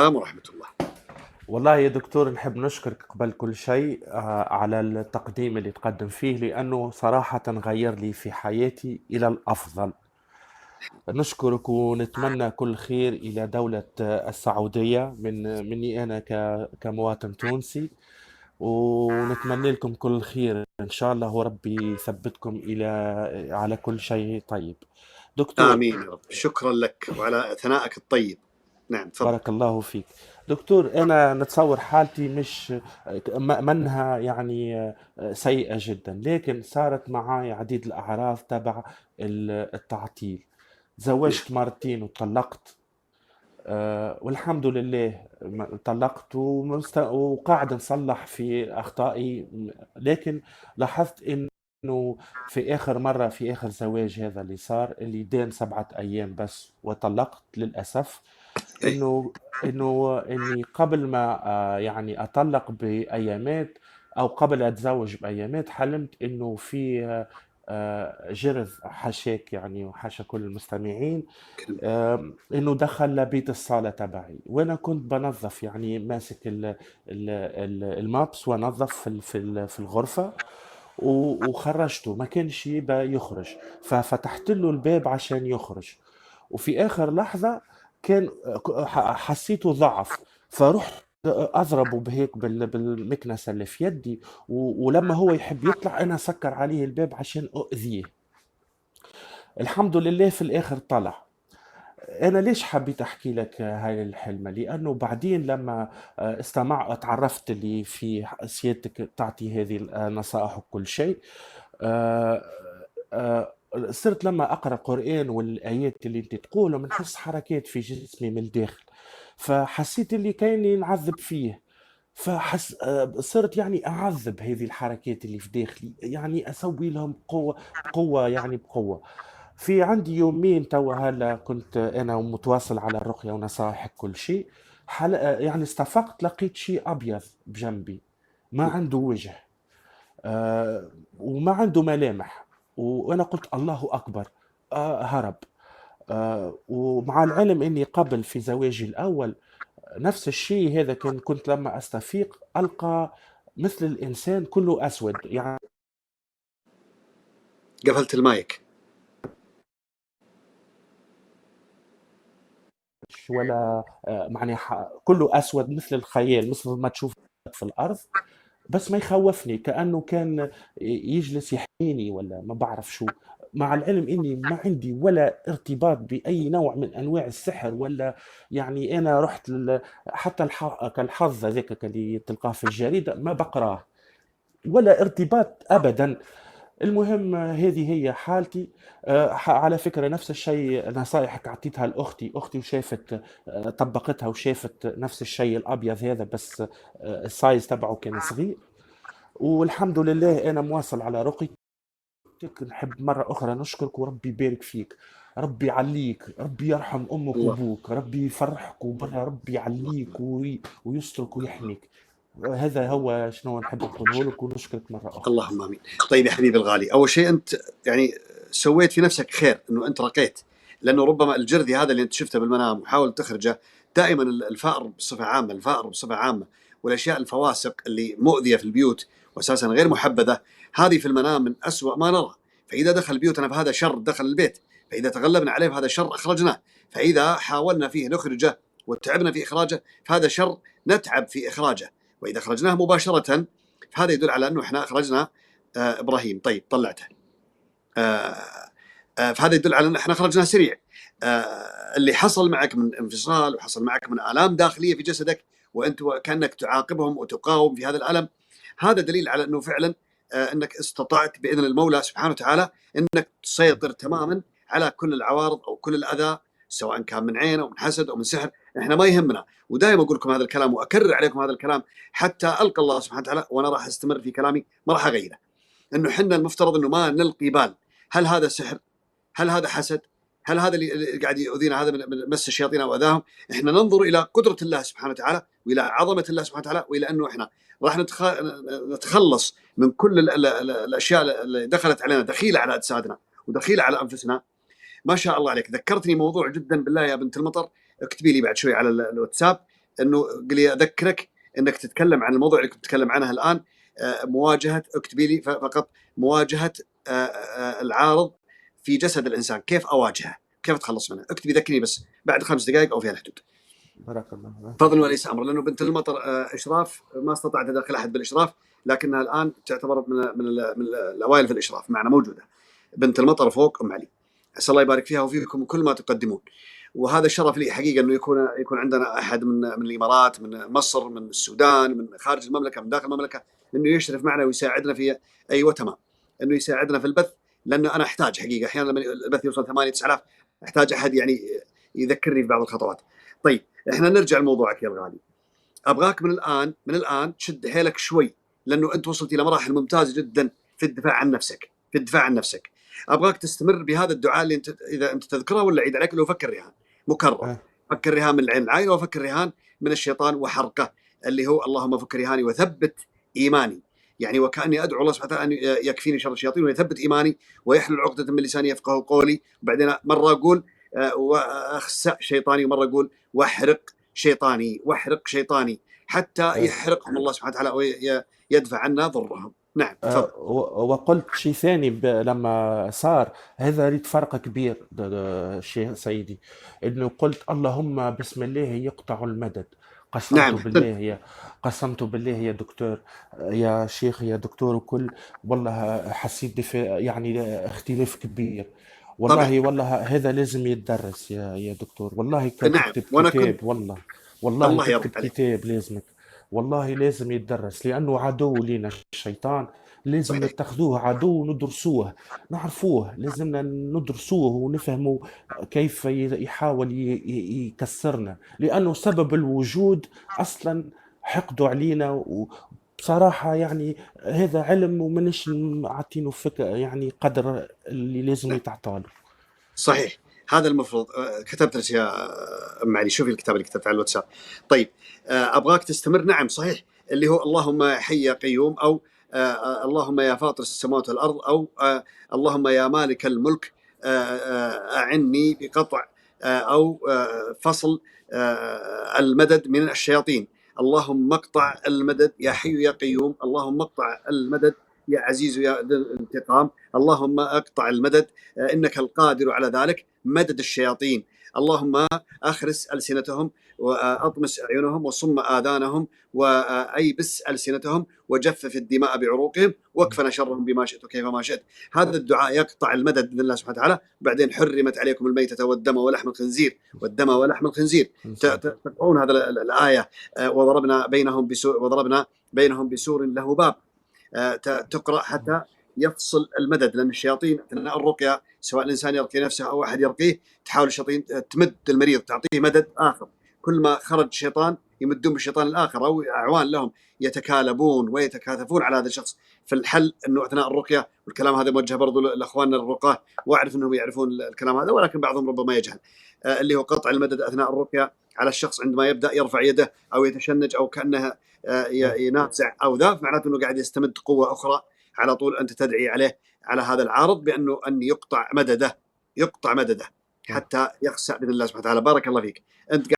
السلام ورحمة الله. والله يا دكتور نحب نشكرك قبل كل شيء على التقديم اللي تقدم فيه، لأنه صراحة غير لي في حياتي إلى الأفضل. نشكرك ونتمنى كل خير إلى دولة السعودية مني أنا كمواطن تونسي، ونتمنى لكم كل الخير إن شاء الله، وربي يثبتكم على كل شيء طيب. دكتور، آمين يا رب. شكرا لك وعلى ثنائك الطيب. نعم تفضل. بارك الله فيك. دكتور، أنا نتصور حالتي مش منها يعني سيئة جدا، لكن صارت معي عديد الأعراض تبع التعطيل. نعم. زوجت مرتين وطلقت. والحمد لله طلقت وقاعد نصلح في أخطائي. لكن لاحظت إنه في آخر مرة، في آخر زواج هذا اللي صار، اللي دام 7 أيام بس وطلقت للأسف، أي. اني قبل ما يعني اطلق بايامات، او قبل اتزوج بايامات، حلمت انه في جرذ حشاك يعني، وحاشا كل المستمعين، كلمة. انه دخل لبيت الصالة تبعي، وانا كنت بنظف يعني، ماسك المابس وانظف في الغرفة، وخرجته، ما كانش يبى يخرج، ففتحت له الباب عشان يخرج. وفي اخر لحظة كان حسيته ضعف، فرحت اضربه بهيك بالمكنسة اللي في يدي، ولما هو يحب يطلع انا سكر عليه الباب عشان اؤذيه. الحمد لله في الاخر طلع. أنا ليش حبيت أحكي لك هاي الحلمة؟ لأنه بعدين لما اتعرفت اللي في سيادتك تعطي هذه النصائح وكل شيء، آه، صرت لما أقرأ قرآن والآيات اللي أنت تقولهم نحس حركات في جسمي من الداخل، فحسيت اللي كأني نعذب فيه. صرت يعني أعذب هذه الحركات اللي في داخلي، يعني أسوي لهم بقوة يعني بقوة. في عندي يومين توا هلا كنت أنا متواصل على الرقية ونصائح كل شيء. يعني استفقت لقيت شيء أبيض بجنبي، ما عنده وجه، وما عنده ملامح، وأنا قلت الله أكبر. هرب. ومع العلم اني قبل في زواجي الاول نفس الشيء هذا، كنت لما استفيق القى مثل الانسان كله اسود يعني، قفلت المايك. ولا معني كله اسود مثل الخيال، مثل ما تشوف في الارض، بس ما يخوفني، كانه كان يجلس يحميني ولا ما بعرف شو. مع العلم اني ما عندي ولا ارتباط باي نوع من انواع السحر، ولا يعني انا رحت حتى كالحظ هذاك اللي تلقاه في الجريده ما بقراه، ولا ارتباط ابدا. المهم هذه هي حالتي. على فكرة نفس الشيء نصائحك أعطيتها لأختي، أختي وشافت، طبقتها وشافت نفس الشيء الأبيض هذا، بس السايز تبعه كان صغير. والحمد لله أنا مواصل على رقيتك. نحب مرة أخرى نشكرك، وربي يبارك فيك، ربي يعليك، ربي يرحم أمك الله. وأبوك، ربي يفرحك وبرا، ربي يعليك ويسترك ويحميك. هذا هو شنو نحب نقوله لك، ونشكرك مرة أخرى. اللهم امين. طيب يا حبيبي الغالي، اول شيء انت يعني سويت في نفسك خير انه انت رقيت، لانه ربما الجرذي هذا اللي انت شفته بالمنام وحاول تخرجه، دائما الفأر بصفه عامه، الفأر بصفه عامه والاشياء الفواسق اللي مؤذيه في البيوت واساسا غير محبذه، هذه في المنام من أسوأ ما نرى. فاذا دخل بيوتنا فهذا شر دخل البيت، فاذا تغلبنا عليه فهذا شر اخرجناه، فاذا حاولنا فيه نخرجه وتعبنا في اخراجه فهذا شر نتعب في اخراجه، واذا اخرجناه مباشره فهذا يدل على انه احنا اخرجنا ابراهيم. طيب طلعته. فهذا يدل على ان احنا خرجنا سريع. اللي حصل معك من انفصال وحصل معك من الام داخليه في جسدك وانت كانك تعاقبهم وتقاوم في هذا الالم، هذا دليل على انه فعلا انك استطعت باذن المولى سبحانه وتعالى انك تسيطر تماما على كل العوارض او كل الاذى، سواء كان من عين او من حسد او من سحر. احنا ما يهمنا، ودائما اقول لكم هذا الكلام واكرر عليكم هذا الكلام حتى القى الله سبحانه وتعالى، وانا راح استمر في كلامي ما راح اغيره، انه احنا المفترض انه ما نلقي بال هل هذا سحر، هل هذا حسد، هل هذا اللي قاعد يؤذينا هذا من مس الشياطين او اذاهم. احنا ننظر الى قدره الله سبحانه وتعالى والى عظمه الله سبحانه وتعالى، والى انه احنا راح نتخلص من كل الاشياء اللي دخلت علينا، دخيله على اجسادنا ودخيله على انفسنا. ما شاء الله عليك، ذكرتني موضوع جدا بالله يا بنت المطر، اكتبي لي بعد شوي على الواتساب انه قل لي اذكرك انك تتكلم عن الموضوع اللي كنت تتكلم عنه الان، مواجهه، اكتبي لي فقط مواجهه العارض في جسد الانسان، كيف اواجهه؟ كيف اتخلص منه؟ اكتبي ذكرني بس بعد 5 دقائق او في الحدود. بارك الله فيك. فضل وليس امر، لانه بنت المطر اشراف، ما استطعت ادخل احد بالاشراف، لكنها الان تعتبر من الاوائل في الاشراف، معنا موجوده بنت المطر فوق ام علي. اسال الله يبارك فيها وفيكم كل ما تقدمون، وهذا شرف لي حقيقه انه يكون عندنا احد من الامارات، من مصر، من السودان، من خارج المملكه، من داخل المملكه، انه يشرف معنا ويساعدنا في ايوه تمام، انه يساعدنا في البث، لانه انا احتاج حقيقه احيانا لما البث يوصل 8 9000 احتاج احد يعني يذكرني في بعض الخطوات. طيب احنا نرجع لموضوعك يا الغالي. ابغاك من الان تشد حيلك شوي، لانه انت وصلت الى مراحل ممتازه جدا في الدفاع عن نفسك، ابغاك تستمر بهذا الدعاء اللي انت اذا انت تذكره ولا عيد عليك، لو فكر رهان مكرر، فكر رهان من العين العين، وفكر رهان من الشيطان وحرقه، اللي هو اللهم فك رهاني وثبت ايماني، يعني وكاني ادعو الله سبحانه وتعالى ان يكفيني شر الشياطين ويثبت ايماني ويحلل عقده من لساني يفقه قولي. وبعدين مره اقول واخسأ شيطاني، ومره اقول واحرق شيطاني حتى يحرقهم الله سبحانه وتعالى ويدفع عنا ضرهم. نعم تفضل. وقلت شيء ثاني لما صار هذا ريت فرق كبير شيء سيدي، انه قلت اللهم بسم الله يقطع المدد. نعم قسمت بالله يا دكتور، يا شيخ، يا دكتور وكل، والله حسيت يعني اختلاف كبير. والله هذا لازم يتدرس يا دكتور، والله كان نعم تكتب وانا كتاب، كنت والله الله تكتب يرضى عليك. كتاب لازمك، والله لازم يتدرس، لأنه عدو لنا الشيطان، لازم صحيح نتخذوه عدو وندرسوه، نعرفوه، لازمنا ندرسوه ونفهموا كيف يحاول يكسرنا، لأنه سبب الوجود أصلا حقده علينا. وبصراحة يعني هذا علم ومنش عاطينه فكرة، يعني قدر اللي لازم يتعطاله. صحيح، هذا المفروض. كتبت لك يا ام علي، شوفي الكتاب اللي كتبته على الواتساب. طيب ابغاك تستمر. نعم صحيح، اللي هو اللهم حي يا قيوم، او اللهم يا فاطر السماوات والارض، او اللهم يا مالك الملك اعني بقطع او فصل المدد من الشياطين. اللهم اقطع المدد يا حي يا قيوم، اللهم اقطع المدد يا عزيز يا ذي الانتقام، اللهم اقطع المدد انك القادر على ذلك، مدد الشياطين. اللهم اخرس السنتهم واطمس اعينهم وصم اذانهم وايبس السنتهم وجفف الدماء بعروقهم واكفنا شرهم بما شئت وكيف ما شئت. هذا الدعاء يقطع المدد باذن الله سبحانه وتعالى. بعدين حرمت عليكم الميتة والدم ولحم الخنزير، تقرؤون هذا الايه، وضربنا بينهم بسور له باب، تقرا حتى يفصل المدد، لان الشياطين اثناء الرقيه سواء الانسان يرقي نفسه او احد يرقيه تحاول الشياطين تمد المريض، تعطيه مدد اخر، كل ما خرج شيطان يمدون بالشيطان الاخر او اعوان لهم يتكالبون ويتكاثفون على هذا الشخص. فالحل انه اثناء الرقيه، والكلام هذا موجه برضو لاخواننا الرقاه، واعرف انهم يعرفون الكلام هذا ولكن بعضهم ربما يجهل، اللي هو قطع المدد اثناء الرقيه على الشخص عندما يبدا يرفع يده او يتشنج او كانه ينازع او ذا، معناته انه قاعد يستمد قوه اخرى. على طول انت تدعي عليه على هذا العارض بانه ان يقطع مدده حتى يخسأ باذن الله سبحانه وتعالى. بارك الله فيك. انت